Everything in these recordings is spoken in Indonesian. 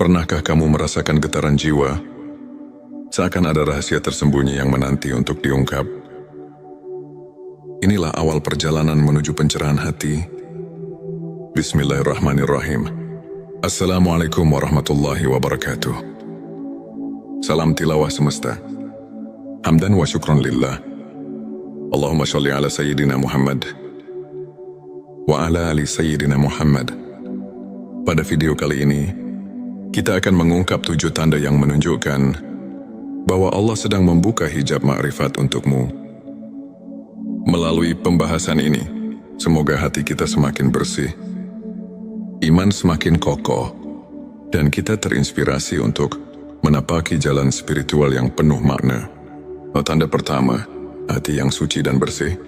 Pernahkah kamu merasakan getaran jiwa? Seakan ada rahasia tersembunyi yang menanti untuk diungkap. Inilah awal perjalanan menuju pencerahan hati. Bismillahirrahmanirrahim. Assalamualaikum warahmatullahi wabarakatuh. Salam tilawah semesta. Hamdan wa syukron lillah. Allahumma sholli ala Sayyidina Muhammad wa ala ali Sayyidina Muhammad. Pada video kali ini, kita akan mengungkap 7 tanda yang menunjukkan bahwa Allah sedang membuka hijab ma'rifat untukmu. Melalui pembahasan ini, semoga hati kita semakin bersih, iman semakin kokoh, dan kita terinspirasi untuk menapaki jalan spiritual yang penuh makna. Tanda pertama, hati yang suci dan bersih.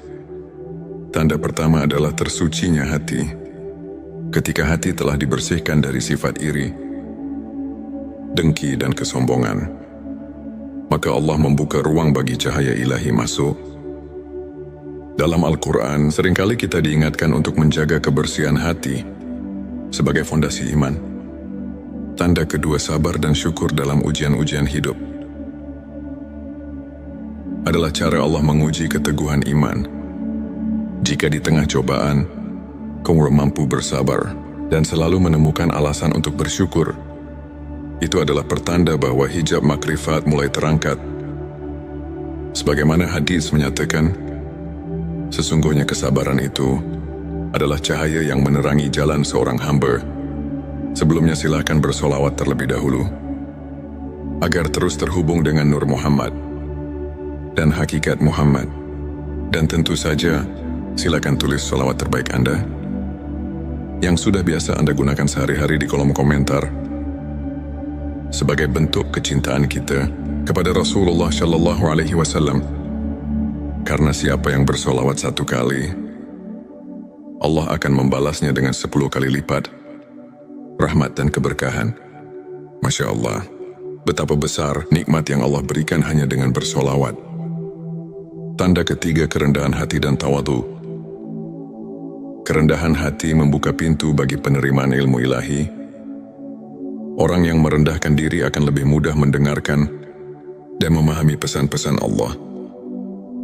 Tanda pertama adalah tersucinya hati. Ketika hati telah dibersihkan dari sifat iri, dengki dan kesombongan, maka Allah membuka ruang bagi cahaya ilahi masuk. Dalam Al-Quran, seringkali kita diingatkan untuk menjaga kebersihan hati sebagai fondasi iman. Tanda kedua, sabar dan syukur dalam ujian-ujian hidup. Adalah cara Allah menguji keteguhan iman. Jika di tengah cobaan, kamu mampu bersabar dan selalu menemukan alasan untuk bersyukur, itu adalah pertanda bahwa hijab makrifat mulai terangkat. Sebagaimana hadis menyatakan, sesungguhnya kesabaran itu adalah cahaya yang menerangi jalan seorang hamba. Sebelumnya silakan bersolawat terlebih dahulu, agar terus terhubung dengan Nur Muhammad dan hakikat Muhammad. Dan tentu saja, silakan tulis solawat terbaik Anda, yang sudah biasa Anda gunakan sehari-hari di kolom komentar, sebagai bentuk kecintaan kita kepada Rasulullah Shallallahu Alaihi Wasallam. Karena siapa yang bersolawat 1 kali, Allah akan membalasnya dengan 10 kali lipat rahmat dan keberkahan. Masya Allah, betapa besar nikmat yang Allah berikan hanya dengan bersolawat. Tanda ketiga, kerendahan hati dan tawadu. Kerendahan hati membuka pintu bagi penerimaan ilmu ilahi. Orang yang merendahkan diri akan lebih mudah mendengarkan dan memahami pesan-pesan Allah.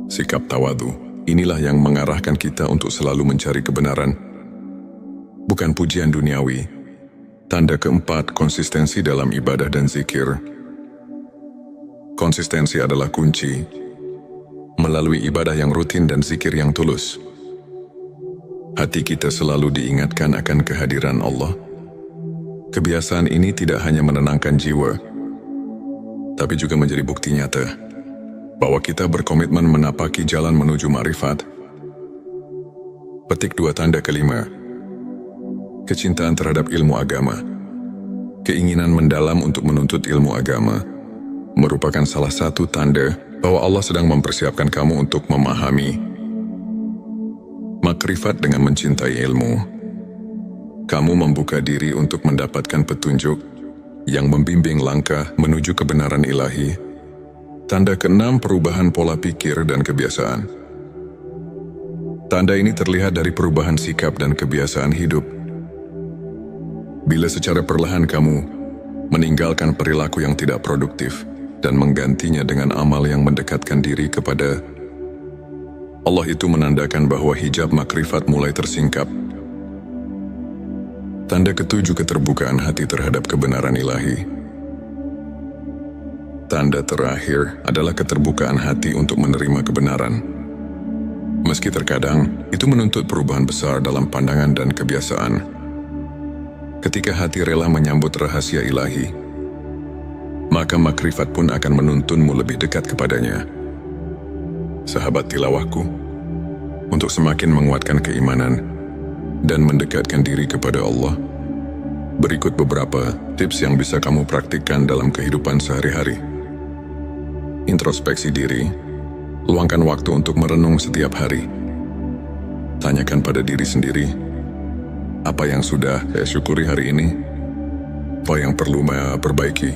Sikap tawadu, inilah yang mengarahkan kita untuk selalu mencari kebenaran, bukan pujian duniawi. Tanda keempat, konsistensi dalam ibadah dan zikir. Konsistensi adalah kunci. Melalui ibadah yang rutin dan zikir yang tulus, hati kita selalu diingatkan akan kehadiran Allah. Kebiasaan ini tidak hanya menenangkan jiwa, tapi juga menjadi bukti nyata bahwa kita berkomitmen menapaki jalan menuju ma'rifat. Petik 2, tanda kelima, kecintaan terhadap ilmu agama. Keinginan mendalam untuk menuntut ilmu agama merupakan salah satu tanda bahwa Allah sedang mempersiapkan kamu untuk memahami makrifat. Dengan mencintai ilmu, kamu membuka diri untuk mendapatkan petunjuk yang membimbing langkah menuju kebenaran ilahi. Tanda keenam, perubahan pola pikir dan kebiasaan. Tanda ini terlihat dari perubahan sikap dan kebiasaan hidup. Bila secara perlahan kamu meninggalkan perilaku yang tidak produktif dan menggantinya dengan amal yang mendekatkan diri kepada Allah, itu menandakan bahwa hijab makrifat mulai tersingkap. Tanda ketujuh, keterbukaan hati terhadap kebenaran ilahi. Tanda terakhir adalah keterbukaan hati untuk menerima kebenaran. Meski terkadang itu menuntut perubahan besar dalam pandangan dan kebiasaan. Ketika hati rela menyambut rahasia ilahi, maka makrifat pun akan menuntunmu lebih dekat kepadanya. Sahabat tilawahku, untuk semakin menguatkan keimanan dan mendekatkan diri kepada Allah, berikut beberapa tips yang bisa kamu praktikkan dalam kehidupan sehari-hari. Introspeksi diri. Luangkan waktu untuk merenung setiap hari. Tanyakan pada diri sendiri, apa yang sudah saya syukuri hari ini? Apa yang perlu saya perbaiki?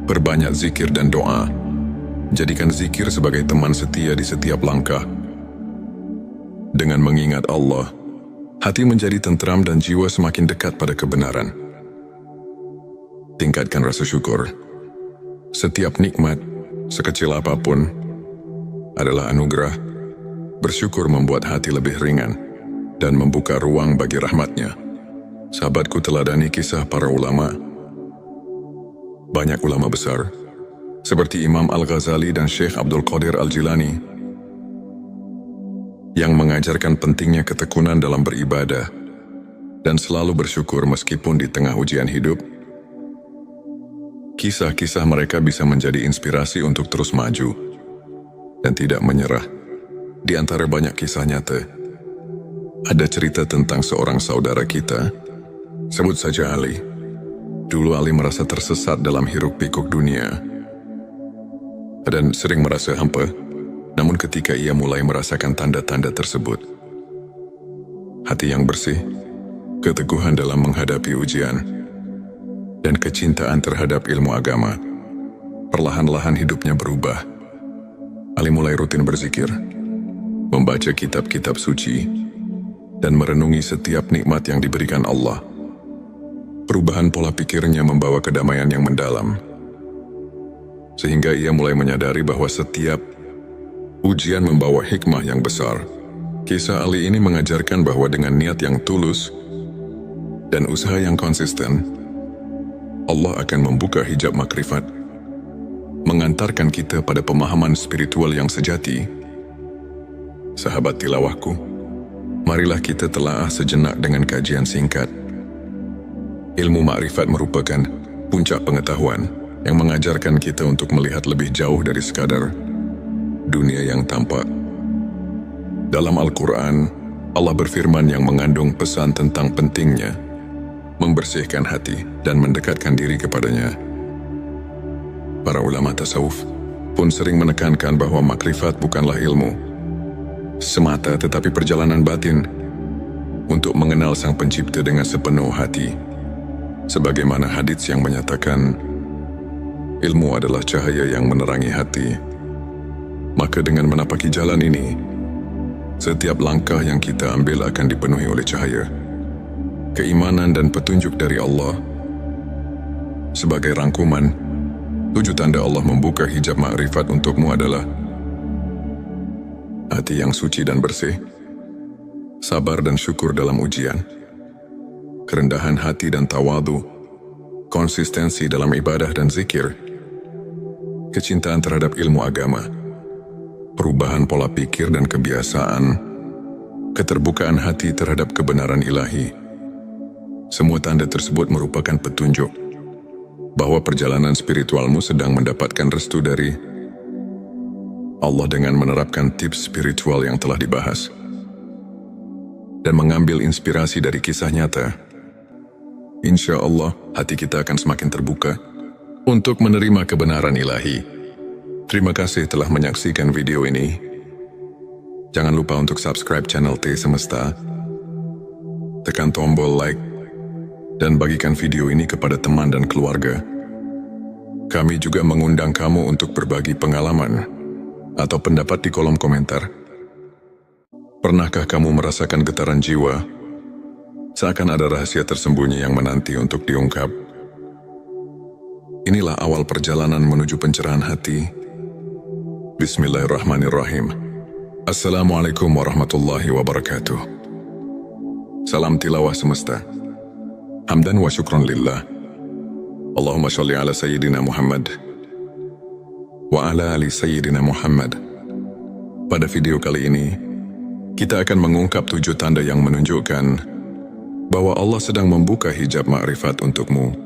Perbanyak zikir dan doa. Jadikan zikir sebagai teman setia di setiap langkah. Dengan mengingat Allah, hati menjadi tentram dan jiwa semakin dekat pada kebenaran. Tingkatkan rasa syukur. Setiap nikmat, sekecil apapun, adalah anugerah. Bersyukur membuat hati lebih ringan dan membuka ruang bagi rahmatnya. Sahabatku, teladani kisah para ulama. Banyak ulama besar, seperti Imam Al-Ghazali dan Syekh Abdul Qadir Al-Jilani, yang mengajarkan pentingnya ketekunan dalam beribadah dan selalu bersyukur meskipun di tengah ujian hidup. Kisah-kisah mereka bisa menjadi inspirasi untuk terus maju dan tidak menyerah. Di antara banyak kisah nyata, ada cerita tentang seorang saudara kita, sebut saja Ali. Dulu Ali merasa tersesat dalam hiruk-pikuk dunia dan sering merasa hampa. Namun ketika ia mulai merasakan tanda-tanda tersebut, hati yang bersih, keteguhan dalam menghadapi ujian, dan kecintaan terhadap ilmu agama, perlahan-lahan hidupnya berubah. Ali mulai rutin berzikir, membaca kitab-kitab suci, dan merenungi setiap nikmat yang diberikan Allah. Perubahan pola pikirnya membawa kedamaian yang mendalam, sehingga ia mulai menyadari bahwa setiap ujian membawa hikmah yang besar. Kisah Ali ini mengajarkan bahwa dengan niat yang tulus dan usaha yang konsisten, Allah akan membuka hijab makrifat, mengantarkan kita pada pemahaman spiritual yang sejati. Sahabat tilawahku, marilah kita telaah sejenak dengan kajian singkat. Ilmu makrifat merupakan puncak pengetahuan yang mengajarkan kita untuk melihat lebih jauh dari sekadar dunia yang tampak. Dalam Al-Quran, Allah berfirman yang mengandung pesan tentang pentingnya membersihkan hati dan mendekatkan diri kepadanya. Para ulama tasawuf pun sering menekankan bahwa makrifat bukanlah ilmu semata, tetapi perjalanan batin untuk mengenal Sang Pencipta dengan sepenuh hati. Sebagaimana hadits yang menyatakan, ilmu adalah cahaya yang menerangi hati. Maka dengan menapaki jalan ini, setiap langkah yang kita ambil akan dipenuhi oleh cahaya, keimanan dan petunjuk dari Allah. Sebagai rangkuman, 7 tanda Allah membuka hijab makrifat untukmu adalah hati yang suci dan bersih, sabar dan syukur dalam ujian, kerendahan hati dan tawadu, konsistensi dalam ibadah dan zikir, kecintaan terhadap ilmu agama, perubahan pola pikir dan kebiasaan, keterbukaan hati terhadap kebenaran ilahi. Semua tanda tersebut merupakan petunjuk bahwa perjalanan spiritualmu sedang mendapatkan restu dari Allah dengan menerapkan tips spiritual yang telah dibahas dan mengambil inspirasi dari kisah nyata. Insya Allah, hati kita akan semakin terbuka untuk menerima kebenaran ilahi. Terima kasih telah menyaksikan video ini. Jangan lupa untuk subscribe channel T Semesta, tekan tombol like, dan bagikan video ini kepada teman dan keluarga. Kami juga mengundang kamu untuk berbagi pengalaman atau pendapat di kolom komentar. Pernahkah kamu merasakan getaran jiwa, seakan ada rahasia tersembunyi yang menanti untuk diungkap? Inilah awal perjalanan menuju pencerahan hati. Bismillahirrahmanirrahim. Assalamualaikum warahmatullahi wabarakatuh. Salam tilawah semesta. Hamdan wa syukron lillah. Allahumma sholli ala Sayyidina Muhammad wa ala ali Sayyidina Muhammad. Pada video kali ini, kita akan mengungkap 7 tanda yang menunjukkan bahwa Allah sedang membuka hijab makrifat untukmu.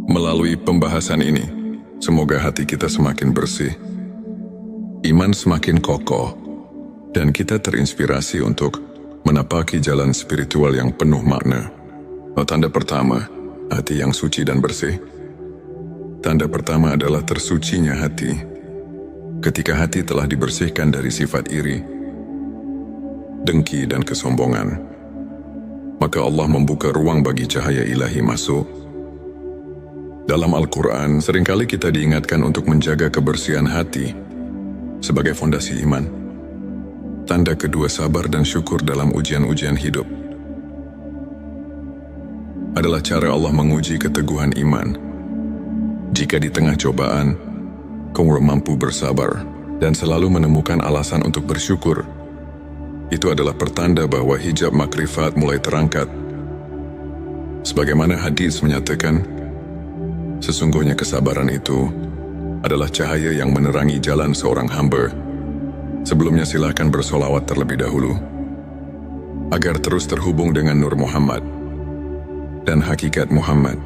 Melalui pembahasan ini, semoga hati kita semakin bersih, iman semakin kokoh, dan kita terinspirasi untuk menapaki jalan spiritual yang penuh makna. Tanda pertama, hati yang suci dan bersih. Tanda pertama adalah tersucinya hati. Ketika hati telah dibersihkan dari sifat iri, dengki dan kesombongan, maka Allah membuka ruang bagi cahaya ilahi masuk. Dalam Al-Quran, seringkali kita diingatkan untuk menjaga kebersihan hati sebagai fondasi iman. Tanda kedua, sabar dan syukur dalam ujian-ujian hidup. adalah cara Allah menguji keteguhan iman. Jika di tengah cobaan, kau mampu bersabar dan selalu menemukan alasan untuk bersyukur, itu adalah pertanda bahwa hijab makrifat mulai terangkat. Sebagaimana hadis menyatakan, sesungguhnya kesabaran itu adalah cahaya yang menerangi jalan seorang hamba. Sebelumnya silakan bersolawat terlebih dahulu, agar terus terhubung dengan Nur Muhammad dan hakikat Muhammad.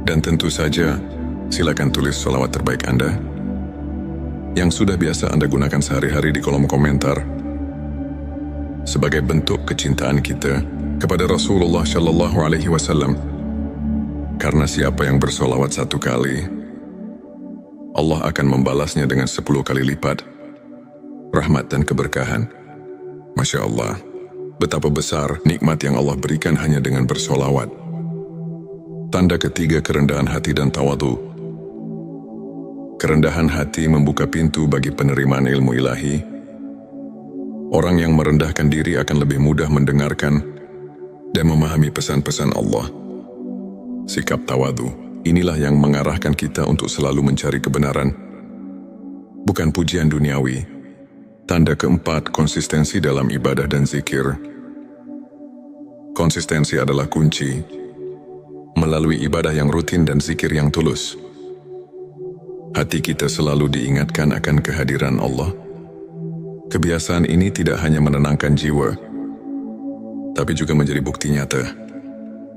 Dan tentu saja, silakan tulis solawat terbaik Anda, yang sudah biasa Anda gunakan sehari-hari di kolom komentar, sebagai bentuk kecintaan kita kepada Rasulullah Shallallahu Alaihi Wasallam. Karena siapa yang bersolawat 1 kali, Allah akan membalasnya dengan 10 kali lipat rahmat dan keberkahan. Masya Allah, betapa besar nikmat yang Allah berikan hanya dengan bersolawat. Tanda ketiga, kerendahan hati dan tawadu. Kerendahan hati membuka pintu bagi penerimaan ilmu ilahi. Orang yang merendahkan diri akan lebih mudah mendengarkan dan memahami pesan-pesan Allah. Sikap tawadu, inilah yang mengarahkan kita untuk selalu mencari kebenaran, bukan pujian duniawi. Tanda keempat, konsistensi dalam ibadah dan zikir. Konsistensi adalah kunci. Melalui ibadah yang rutin dan zikir yang tulus, hati kita selalu diingatkan akan kehadiran Allah. Kebiasaan ini tidak hanya menenangkan jiwa, tapi juga menjadi bukti nyata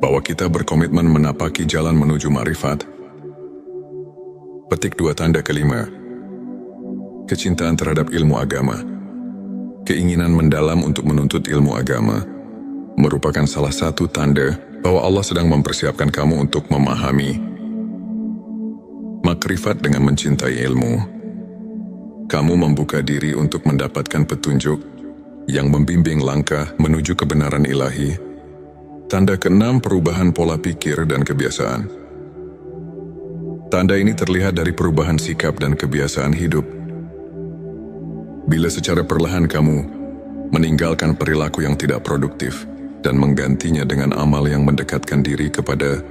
bahwa kita berkomitmen menapaki jalan menuju ma'rifat. Petik 2, tanda kelima, kecintaan terhadap ilmu agama. Keinginan mendalam untuk menuntut ilmu agama merupakan salah satu tanda bahwa Allah sedang mempersiapkan kamu untuk memahami makrifat. Dengan mencintai ilmu, kamu membuka diri untuk mendapatkan petunjuk yang membimbing langkah menuju kebenaran ilahi. Tanda keenam, perubahan pola pikir dan kebiasaan. Tanda ini terlihat dari perubahan sikap dan kebiasaan hidup. Bila secara perlahan kamu meninggalkan perilaku yang tidak produktif dan menggantinya dengan amal yang mendekatkan diri kepada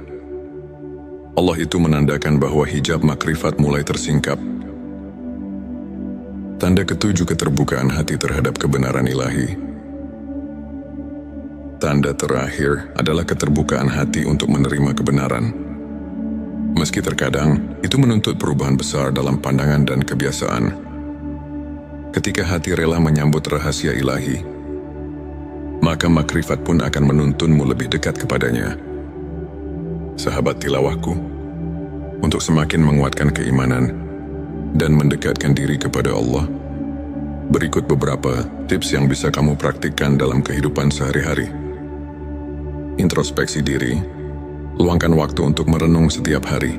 Allah, itu menandakan bahwa hijab makrifat mulai tersingkap. Tanda ketujuh, keterbukaan hati terhadap kebenaran ilahi. Tanda terakhir adalah keterbukaan hati untuk menerima kebenaran. Meski terkadang itu menuntut perubahan besar dalam pandangan dan kebiasaan. Ketika hati rela menyambut rahasia ilahi, maka makrifat pun akan menuntunmu lebih dekat kepadanya. Sahabat tilawahku, untuk semakin menguatkan keimanan dan mendekatkan diri kepada Allah, berikut beberapa tips yang bisa kamu praktikkan dalam kehidupan sehari-hari. Introspeksi diri. Luangkan waktu untuk merenung setiap hari.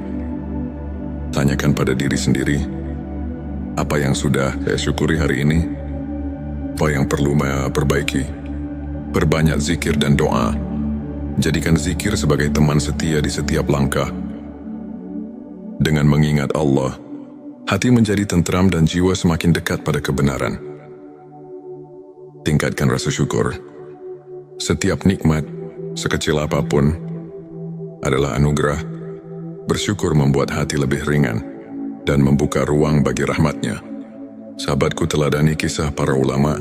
Tanyakan pada diri sendiri, apa yang sudah saya syukuri hari ini? Apa yang perlu saya perbaiki? Perbanyak zikir dan doa. Jadikan zikir sebagai teman setia di setiap langkah. Dengan mengingat Allah, hati menjadi tentram dan jiwa semakin dekat pada kebenaran. Tingkatkan rasa syukur. Setiap nikmat, sekecil apapun, adalah anugerah. Bersyukur membuat hati lebih ringan dan membuka ruang bagi rahmatnya. Sahabatku, teladani kisah para ulama.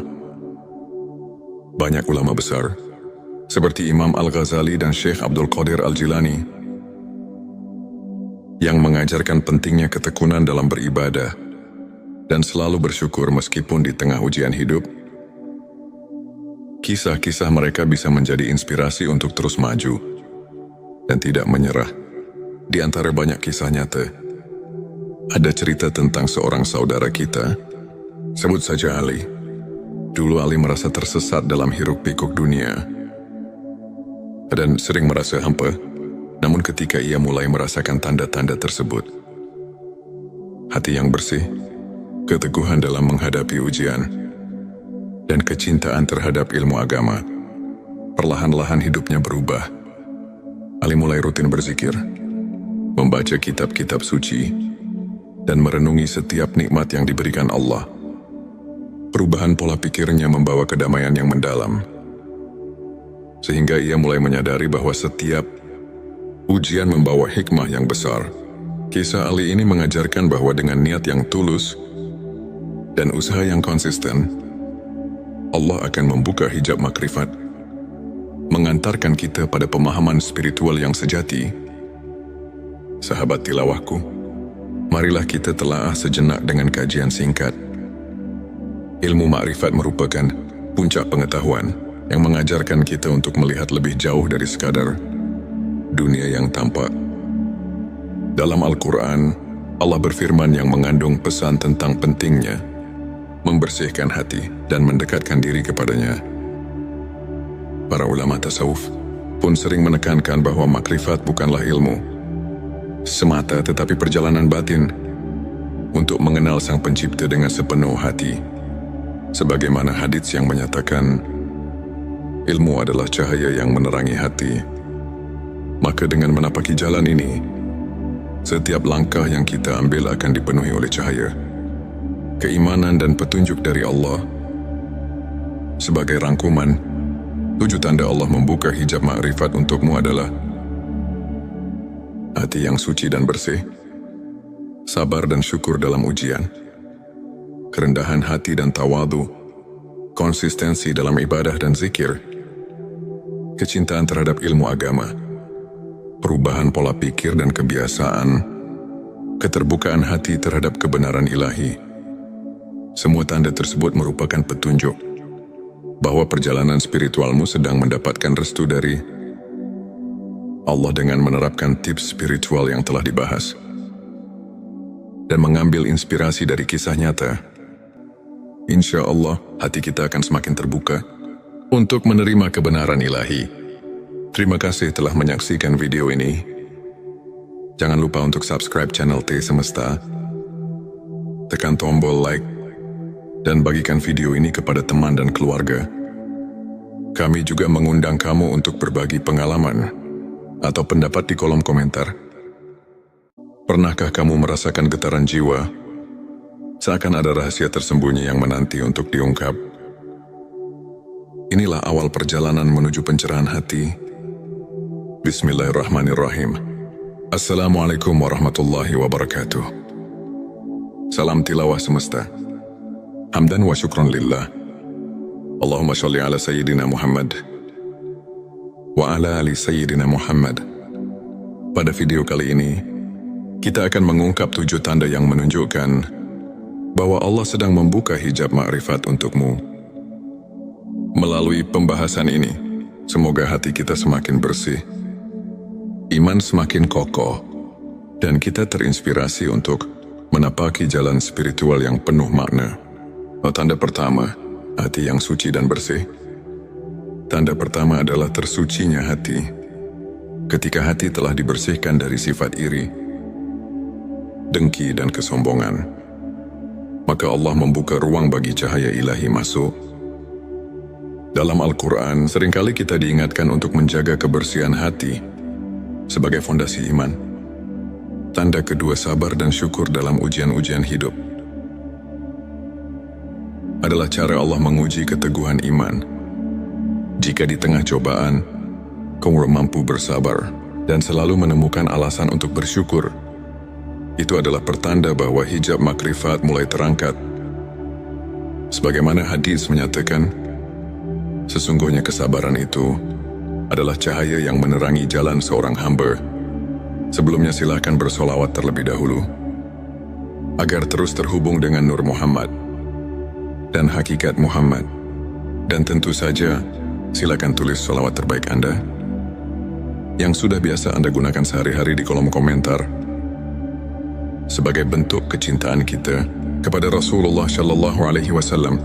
Banyak ulama besar, seperti Imam Al-Ghazali dan Syekh Abdul Qadir Al-Jilani, yang mengajarkan pentingnya ketekunan dalam beribadah dan selalu bersyukur meskipun di tengah ujian hidup. Kisah-kisah mereka bisa menjadi inspirasi untuk terus maju dan tidak menyerah. Di antara banyak kisah nyata, ada cerita tentang seorang saudara kita, sebut saja Ali. Dulu Ali merasa tersesat dalam hiruk-pikuk dunia dan sering merasa hampa. Namun ketika ia mulai merasakan tanda-tanda tersebut, hati yang bersih, keteguhan dalam menghadapi ujian, dan kecintaan terhadap ilmu agama, perlahan-lahan hidupnya berubah. Ali mulai rutin berzikir, membaca kitab-kitab suci, dan merenungi setiap nikmat yang diberikan Allah. Perubahan pola pikirnya membawa kedamaian yang mendalam, sehingga ia mulai menyadari bahwa setiap Ujian membawa hikmah yang besar. Kisah Ali ini mengajarkan bahwa dengan niat yang tulus dan usaha yang konsisten, Allah akan membuka hijab makrifat, mengantarkan kita pada pemahaman spiritual yang sejati. Sahabat tilawahku, marilah kita telaah sejenak dengan kajian singkat. Ilmu makrifat merupakan puncak pengetahuan yang mengajarkan kita untuk melihat lebih jauh dari sekadar dunia yang tampak. Dalam Al-Quran, Allah berfirman yang mengandung pesan tentang pentingnya membersihkan hati dan mendekatkan diri kepadanya. Para ulama tasawuf pun sering menekankan bahwa makrifat bukanlah ilmu semata, tetapi perjalanan batin untuk mengenal Sang Pencipta dengan sepenuh hati. Sebagaimana hadits yang menyatakan, ilmu adalah cahaya yang menerangi hati. Maka dengan menapaki jalan ini, setiap langkah yang kita ambil akan dipenuhi oleh cahaya, keimanan dan petunjuk dari Allah. Sebagai rangkuman, 7 tanda Allah membuka hijab makrifat untukmu adalah hati yang suci dan bersih, sabar dan syukur dalam ujian, kerendahan hati dan tawadu, konsistensi dalam ibadah dan zikir, kecintaan terhadap ilmu agama, perubahan pola pikir dan kebiasaan, keterbukaan hati terhadap kebenaran ilahi. Semua tanda tersebut merupakan petunjuk bahwa perjalanan spiritualmu sedang mendapatkan restu dari Allah dengan menerapkan tips spiritual yang telah dibahas dan mengambil inspirasi dari kisah nyata. Insya Allah, hati kita akan semakin terbuka untuk menerima kebenaran ilahi. Terima kasih telah menyaksikan video ini. Jangan lupa untuk subscribe channel T Semesta, tekan tombol like, dan bagikan video ini kepada teman dan keluarga. Kami juga mengundang kamu untuk berbagi pengalaman atau pendapat di kolom komentar. Pernahkah kamu merasakan getaran jiwa? Seakan ada rahasia tersembunyi yang menanti untuk diungkap. Inilah awal perjalanan menuju pencerahan hati. Bismillahirrahmanirrahim. Assalamualaikum warahmatullahi wabarakatuh. Salam tilawah semesta. Hamdan wa syukron lillah. Allahumma sholli ala Sayyidina Muhammad wa ala ali Sayyidina Muhammad. Pada video kali ini, kita akan mengungkap 7 tanda yang menunjukkan bahwa Allah sedang membuka hijab makrifat untukmu. Melalui pembahasan ini, semoga hati kita semakin bersih, iman semakin kokoh, dan kita terinspirasi untuk menapaki jalan spiritual yang penuh makna. Tanda pertama, hati yang suci dan bersih. Tanda pertama adalah tersucinya hati. Ketika hati telah dibersihkan dari sifat iri, dengki dan kesombongan, maka Allah membuka ruang bagi cahaya ilahi masuk. Dalam Al-Quran, seringkali kita diingatkan untuk menjaga kebersihan hati sebagai fondasi iman. Tanda kedua, sabar dan syukur dalam ujian-ujian hidup. Adalah cara Allah menguji keteguhan iman. Jika di tengah cobaan, kamu mampu bersabar dan selalu menemukan alasan untuk bersyukur, itu adalah pertanda bahwa hijab makrifat mulai terangkat. Sebagaimana hadis menyatakan, sesungguhnya kesabaran itu adalah cahaya yang menerangi jalan seorang hamba. Sebelumnya silakan bersolawat terlebih dahulu, agar terus terhubung dengan Nur Muhammad dan hakikat Muhammad. Dan tentu saja, silakan tulis solawat terbaik Anda yang sudah biasa Anda gunakan sehari-hari di kolom komentar, sebagai bentuk kecintaan kita kepada Rasulullah Shallallahu Alaihi Wasallam.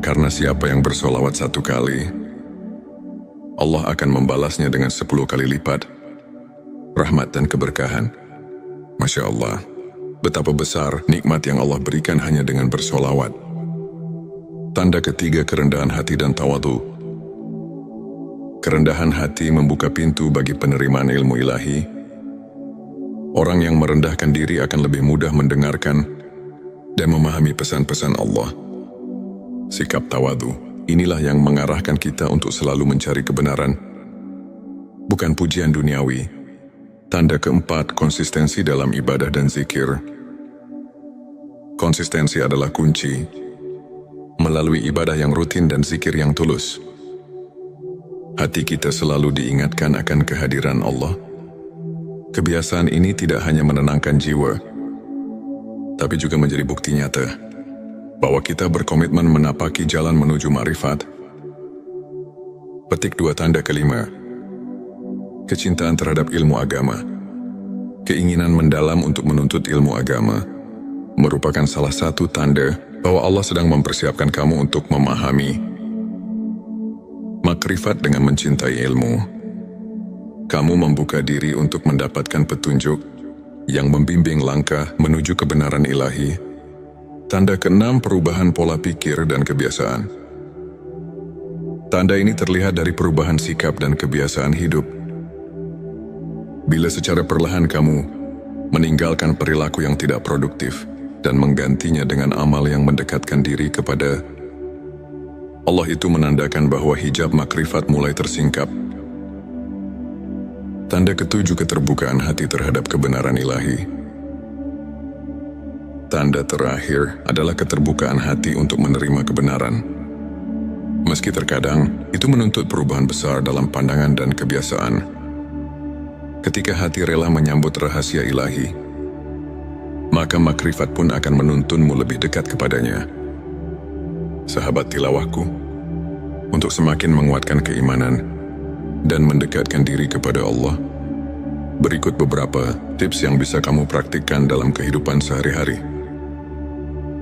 Karena siapa yang bersolawat 1 kali, Allah akan membalasnya dengan 10 kali lipat rahmat dan keberkahan. Masya Allah, betapa besar nikmat yang Allah berikan hanya dengan bersolawat. Tanda ketiga, kerendahan hati dan tawadu. Kerendahan hati membuka pintu bagi penerimaan ilmu ilahi. Orang yang merendahkan diri akan lebih mudah mendengarkan dan memahami pesan-pesan Allah. Sikap tawadu, inilah yang mengarahkan kita untuk selalu mencari kebenaran, bukan pujian duniawi. Tanda keempat, konsistensi dalam ibadah dan zikir. Konsistensi adalah kunci. Melalui ibadah yang rutin dan zikir yang tulus, hati kita selalu diingatkan akan kehadiran Allah. Kebiasaan ini tidak hanya menenangkan jiwa, tapi juga menjadi bukti nyata bahwa kita berkomitmen menapaki jalan menuju ma'rifat. Petik 2 tanda kelima. Kecintaan terhadap ilmu agama. Keinginan mendalam untuk menuntut ilmu agama merupakan salah satu tanda bahwa Allah sedang mempersiapkan kamu untuk memahami makrifat. Dengan mencintai ilmu, kamu membuka diri untuk mendapatkan petunjuk yang membimbing langkah menuju kebenaran ilahi. Tanda keenam, perubahan pola pikir dan kebiasaan. Tanda ini terlihat dari perubahan sikap dan kebiasaan hidup. Bila secara perlahan kamu meninggalkan perilaku yang tidak produktif dan menggantinya dengan amal yang mendekatkan diri kepada Allah, itu menandakan bahwa hijab makrifat mulai tersingkap. Tanda ketujuh, keterbukaan hati terhadap kebenaran ilahi. Tanda terakhir adalah keterbukaan hati untuk menerima kebenaran. Meski terkadang itu menuntut perubahan besar dalam pandangan dan kebiasaan. Ketika hati rela menyambut rahasia ilahi, maka makrifat pun akan menuntunmu lebih dekat kepadanya. Sahabat tilawahku, untuk semakin menguatkan keimanan dan mendekatkan diri kepada Allah, berikut beberapa tips yang bisa kamu praktikkan dalam kehidupan sehari-hari.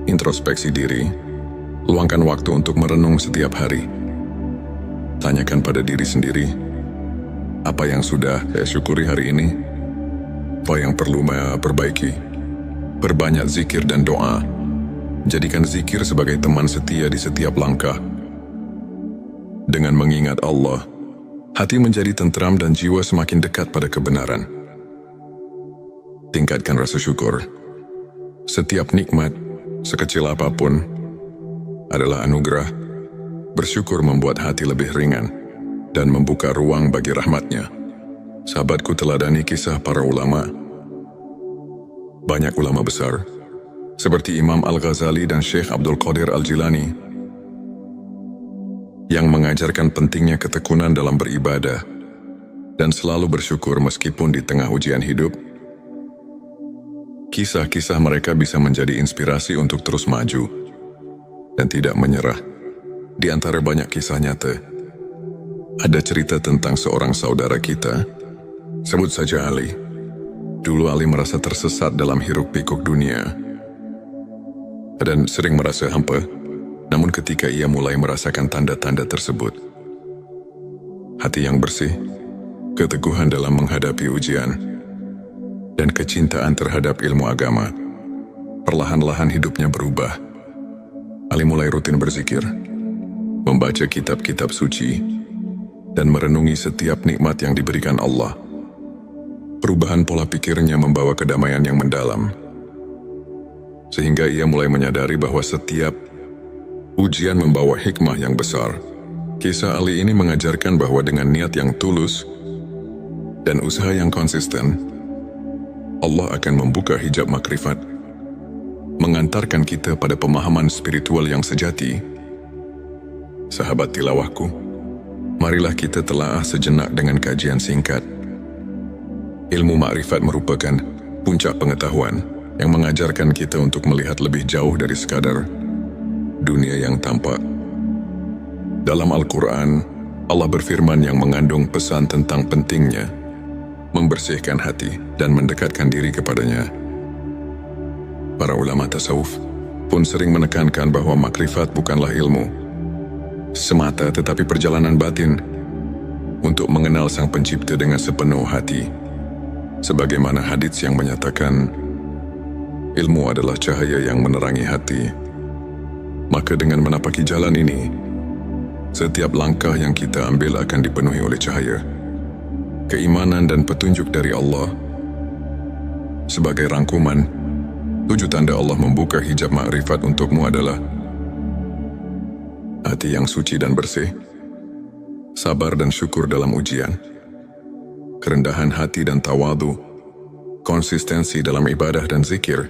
Introspeksi diri. Luangkan waktu untuk merenung setiap hari. Tanyakan pada diri sendiri, apa yang sudah saya syukuri hari ini? Apa yang perlu saya perbaiki? Perbanyak zikir dan doa. Jadikan zikir sebagai teman setia di setiap langkah. Dengan mengingat Allah, hati menjadi tentram dan jiwa semakin dekat pada kebenaran. Tingkatkan rasa syukur. Setiap nikmat, sekecil apapun, adalah anugerah. Bersyukur membuat hati lebih ringan dan membuka ruang bagi rahmatnya. Sahabatku, teladani kisah para ulama. Banyak ulama besar, seperti Imam Al-Ghazali dan Syekh Abdul Qadir Al-Jilani, yang mengajarkan pentingnya ketekunan dalam beribadah dan selalu bersyukur meskipun di tengah ujian hidup. Kisah-kisah mereka bisa menjadi inspirasi untuk terus maju dan tidak menyerah. Di antara banyak kisah nyata, ada cerita tentang seorang saudara kita, sebut saja Ali. Dulu Ali merasa tersesat dalam hiruk-pikuk dunia dan sering merasa hampa. Namun ketika ia mulai merasakan tanda-tanda tersebut, hati yang bersih, keteguhan dalam menghadapi ujian, dan kecintaan terhadap ilmu agama, perlahan-lahan hidupnya berubah. Ali mulai rutin berzikir, membaca kitab-kitab suci, dan merenungi setiap nikmat yang diberikan Allah. Perubahan pola pikirnya membawa kedamaian yang mendalam, sehingga ia mulai menyadari bahwa setiap ujian membawa hikmah yang besar. Kisah Ali ini mengajarkan bahwa dengan niat yang tulus dan usaha yang konsisten, Allah akan membuka hijab makrifat, mengantarkan kita pada pemahaman spiritual yang sejati. Sahabat tilawahku, marilah kita telaah sejenak dengan kajian singkat. Ilmu makrifat merupakan puncak pengetahuan yang mengajarkan kita untuk melihat lebih jauh dari sekadar dunia yang tampak. Dalam Al-Quran, Allah berfirman yang mengandung pesan tentang pentingnya membersihkan hati dan mendekatkan diri kepadanya. Para ulama tasawuf pun sering menekankan bahwa makrifat bukanlah ilmu semata, tetapi perjalanan batin untuk mengenal Sang Pencipta dengan sepenuh hati. Sebagaimana hadits yang menyatakan, ilmu adalah cahaya yang menerangi hati. Maka dengan menapaki jalan ini, setiap langkah yang kita ambil akan dipenuhi oleh cahaya, keimanan dan petunjuk dari Allah. Sebagai rangkuman, 7 tanda Allah membuka hijab makrifat untukmu adalah hati yang suci dan bersih, sabar dan syukur dalam ujian, kerendahan hati dan tawadu, konsistensi dalam ibadah dan zikir,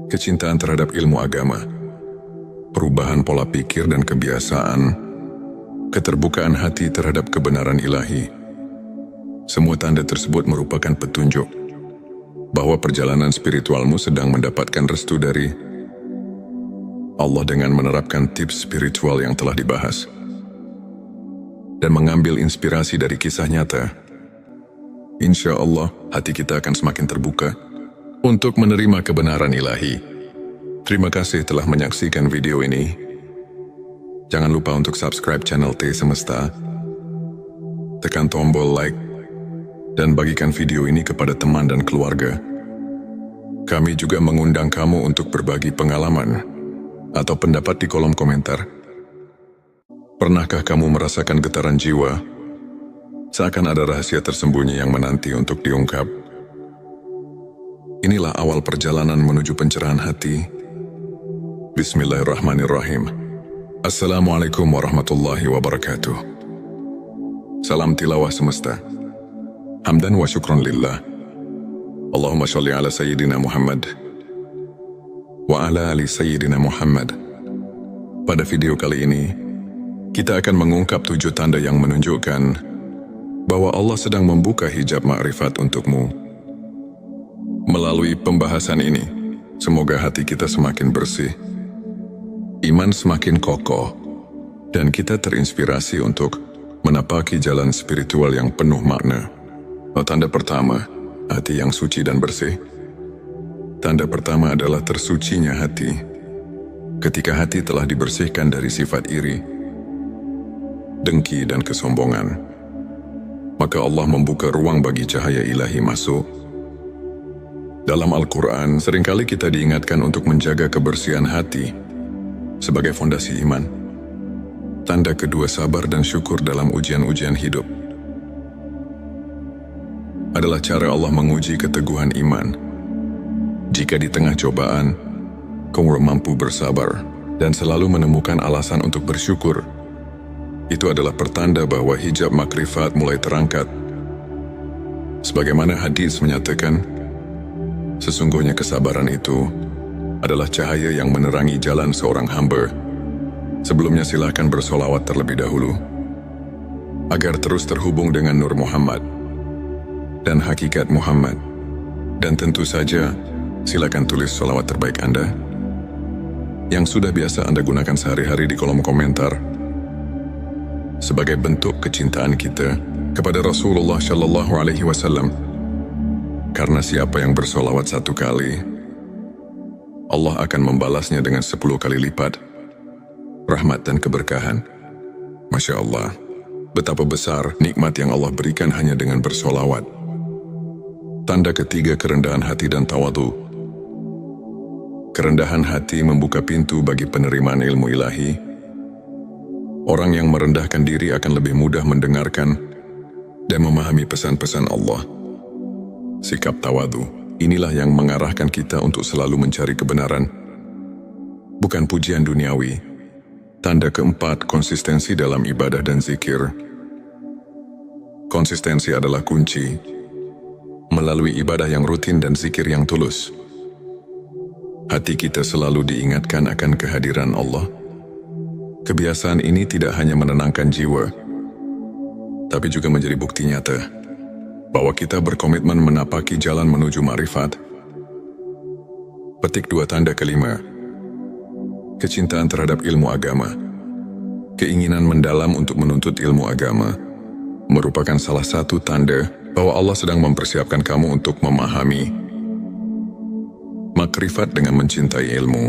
kecintaan terhadap ilmu agama, perubahan pola pikir dan kebiasaan, keterbukaan hati terhadap kebenaran ilahi. Semua tanda tersebut merupakan petunjuk bahwa perjalanan spiritualmu sedang mendapatkan restu dari Allah dengan menerapkan tips spiritual yang telah dibahas dan mengambil inspirasi dari kisah nyata. Insya Allah, hati kita akan semakin terbuka untuk menerima kebenaran ilahi. Terima kasih telah menyaksikan video ini. Jangan lupa untuk subscribe channel T Semesta, tekan tombol like, dan bagikan video ini kepada teman dan keluarga. Kami juga mengundang kamu untuk berbagi pengalaman atau pendapat di kolom komentar. Pernahkah kamu merasakan getaran jiwa? Seakan ada rahasia tersembunyi yang menanti untuk diungkap. Inilah awal perjalanan menuju pencerahan hati. Bismillahirrahmanirrahim. Assalamualaikum warahmatullahi wabarakatuh. Salam tilawah semesta. Hamdan wa syukron lillah. Allahumma sholli ala Sayyidina Muhammad wa ala ali Sayyidina Muhammad. Pada video kali ini, kita akan mengungkap 7 tanda yang menunjukkan bahwa Allah sedang membuka hijab ma'rifat untukmu. Melalui pembahasan ini, semoga hati kita semakin bersih, iman semakin kokoh, dan kita terinspirasi untuk menapaki jalan spiritual yang penuh makna. Tanda pertama, hati yang suci dan bersih. Tanda pertama adalah tersucinya hati. Ketika hati telah dibersihkan dari sifat iri, dengki dan kesombongan, maka Allah membuka ruang bagi cahaya ilahi masuk. Dalam Al-Quran, seringkali kita diingatkan untuk menjaga kebersihan hati sebagai fondasi iman. Tanda kedua, sabar dan syukur dalam ujian-ujian hidup. Adalah cara Allah menguji keteguhan iman. Jika di tengah cobaan, kamu mampu bersabar dan selalu menemukan alasan untuk bersyukur, itu adalah pertanda bahwa hijab makrifat mulai terangkat. Sebagaimana hadis menyatakan, sesungguhnya kesabaran itu adalah cahaya yang menerangi jalan seorang hamba. Sebelumnya silakan bersolawat terlebih dahulu, agar terus terhubung dengan Nur Muhammad dan hakikat Muhammad. Dan tentu saja, silakan tulis solawat terbaik Anda yang sudah biasa Anda gunakan sehari-hari di kolom komentar, sebagai bentuk kecintaan kita kepada Rasulullah Shallallahu Alaihi Wasallam. Karena siapa yang bersolawat 1 kali, Allah akan membalasnya dengan 10 kali lipat rahmat dan keberkahan. Masya Allah, betapa besar nikmat yang Allah berikan hanya dengan bersolawat. Tanda ketiga, kerendahan hati dan tawadu. Kerendahan hati membuka pintu bagi penerimaan ilmu ilahi. Orang yang merendahkan diri akan lebih mudah mendengarkan dan memahami pesan-pesan Allah. Sikap tawadu, inilah yang mengarahkan kita untuk selalu mencari kebenaran, bukan pujian duniawi. Tanda keempat, konsistensi dalam ibadah dan zikir. Konsistensi adalah kunci. Melalui ibadah yang rutin dan zikir yang tulus, hati kita selalu diingatkan akan kehadiran Allah. Kebiasaan ini tidak hanya menenangkan jiwa, tapi juga menjadi bukti nyata bahwa kita berkomitmen menapaki jalan menuju ma'rifat. Petik 2, tanda kelima, kecintaan terhadap ilmu agama. Keinginan mendalam untuk menuntut ilmu agama merupakan salah satu tanda bahwa Allah sedang mempersiapkan kamu untuk memahami makrifat. Dengan mencintai ilmu,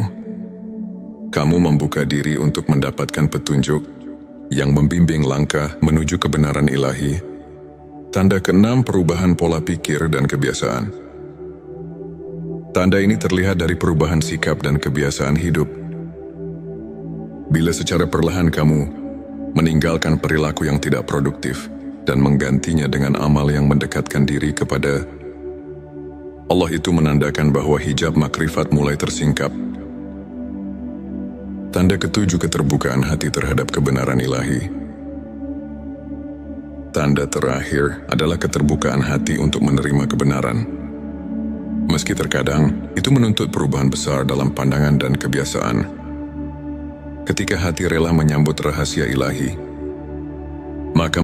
kamu membuka diri untuk mendapatkan petunjuk yang membimbing langkah menuju kebenaran ilahi. Tanda keenam, perubahan pola pikir dan kebiasaan. Tanda ini terlihat dari perubahan sikap dan kebiasaan hidup. Bila secara perlahan kamu meninggalkan perilaku yang tidak produktif dan menggantinya dengan amal yang mendekatkan diri kepada Allah, itu menandakan bahwa hijab makrifat mulai tersingkap. Tanda ketujuh, keterbukaan hati terhadap kebenaran ilahi. Tanda terakhir adalah keterbukaan hati untuk menerima kebenaran. Meski terkadang itu menuntut perubahan besar dalam pandangan dan kebiasaan. Ketika hati rela menyambut rahasia ilahi,